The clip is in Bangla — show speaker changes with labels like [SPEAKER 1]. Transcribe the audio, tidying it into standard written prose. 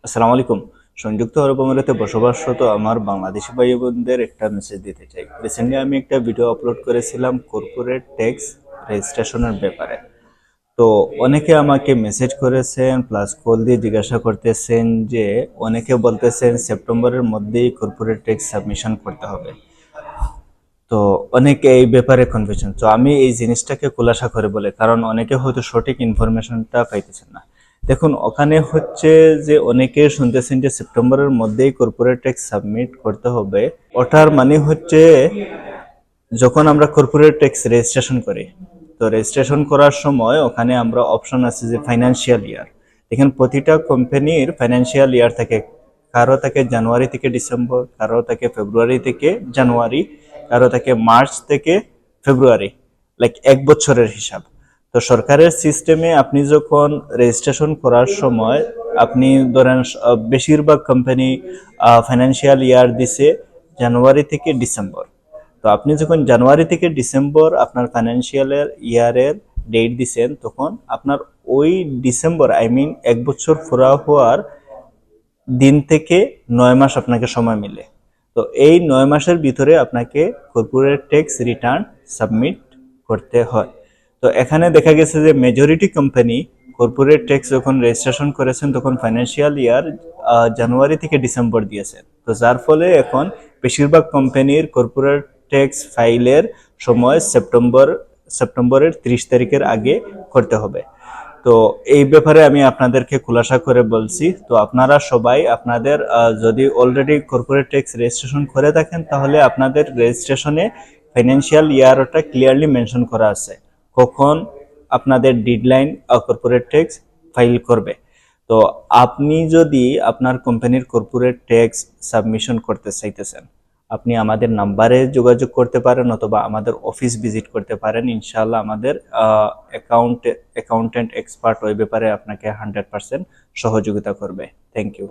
[SPEAKER 1] আসসালামু আলাইকুম। সংযুক্ত আরব আমিরাতে বসবাসরত আমার বাংলাদেশি ভাই বোনদের একটা মেসেজ দিতে চাই। রিসেন্টলি আমি একটা ভিডিও আপলোড করেছিলাম কর্পোরেট ট্যাক্স রেজিস্ট্রেশনের ব্যাপারে। তো অনেকে আমাকে মেসেজ করেছেন প্লাস কল দিয়ে জিজ্ঞাসা করতেছেন যে অনেকে বলতেছেন সেপ্টেম্বরের মধ্যেই কর্পোরেট ট্যাক্স সাবমিশন করতে হবে। তো অনেকে এই ব্যাপারে কনফিউশন, তো আমি এই জিনিসটাকে খোলাসা করে বলে, কারণ অনেকে হয়তো সঠিক ইনফরমেশনটা পাইতেছেন না। দেখুন, ওখানে হচ্ছে যে অনেকে শুনতেছেন যে সেপ্টেম্বরের মধ্যেই কর্পোরেট ট্যাক্স সাবমিট করতে হবে। ওটার মানে হচ্ছে যখন আমরা কর্পোরেট ট্যাক্স রেজিস্ট্রেশন করি, তো রেজিস্ট্রেশন করার সময় ওখানে আমরা অপশন আছে যে ফাইন্যান্সিয়াল ইয়ার। এখানে প্রতিটা কোম্পানির ফাইন্যান্সিয়াল ইয়ার থাকে। কারো থাকে জানুয়ারি থেকে ডিসেম্বর, কারো থাকে ফেব্রুয়ারি থেকে জানুয়ারি, কারো থাকে মার্চ থেকে ফেব্রুয়ারি, লাইক এক বছরের হিসাব। তো সরকারের সিস্টেমে আপনি যখন রেজিস্ট্রেশন করার সময় আপনি ধরেন বেশিরভাগ কোম্পানি ফাইন্যান্সিয়াল ইয়ার দিছে জানুয়ারি থেকে ডিসেম্বর। তো আপনি যখন জানুয়ারি থেকে ডিসেম্বর আপনার ফাইন্যান্সিয়াল ইয়ারের ডেট দিছেন, তখন আপনার ওই ডিসেম্বর এক বছর পুরা হওয়ার দিন থেকে 9 মাস আপনাকে সময় মিলে। তো এই 9 মাসের ভিতরে আপনাকে কর্পোরেট ট্যাক্স রিটার্ন সাবমিট করতে হয়। তো এখানে দেখা গেছে যে মেজরিটি কোম্পানি কর্পোরেট ট্যাক্স যখন রেজিস্ট্রেশন করেছেন তখন ফাইন্যান্সিয়াল ইয়ার জানুয়ারি থেকে ডিসেম্বর দিয়েছেন। তো যার ফলে এখন বেশিরভাগ কোম্পানির কর্পোরেট ট্যাক্স ফাইলের সময় সেপ্টেম্বরের 30 তারিখের আগে করতে হবে। তো এই ব্যাপারে আমি আপনাদেরকে খুলাসা করে বলছি। তো আপনারা সবাই আপনাদের যদি অলরেডি কর্পোরেট ট্যাক্স রেজিস্ট্রেশন করে থাকেন, তাহলে আপনাদের রেজিস্ট্রেশনে ফাইন্যান্সিয়াল ইয়ারটা ক্লিয়ারলি মেনশন করা আছে কখন আপনাদের ডেডলাইন কর্পোরেট ট্যাক্স ফাইল করবে। তো আপনি যদি আপনার কোম্পানির কর্পোরেট ট্যাক্স সাবমিশন করতে চাইতেছেন, আপনি আমাদের নাম্বারে যোগাযোগ করতে পারেন অথবা আমাদের অফিস ভিজিট করতে পারেন। ইনশাআল্লাহ আমাদের অ্যাকাউন্টেন্ট এক্সপার্ট ওই ব্যাপারে আপনাকে 100% সহযোগিতা করবে। Thank you.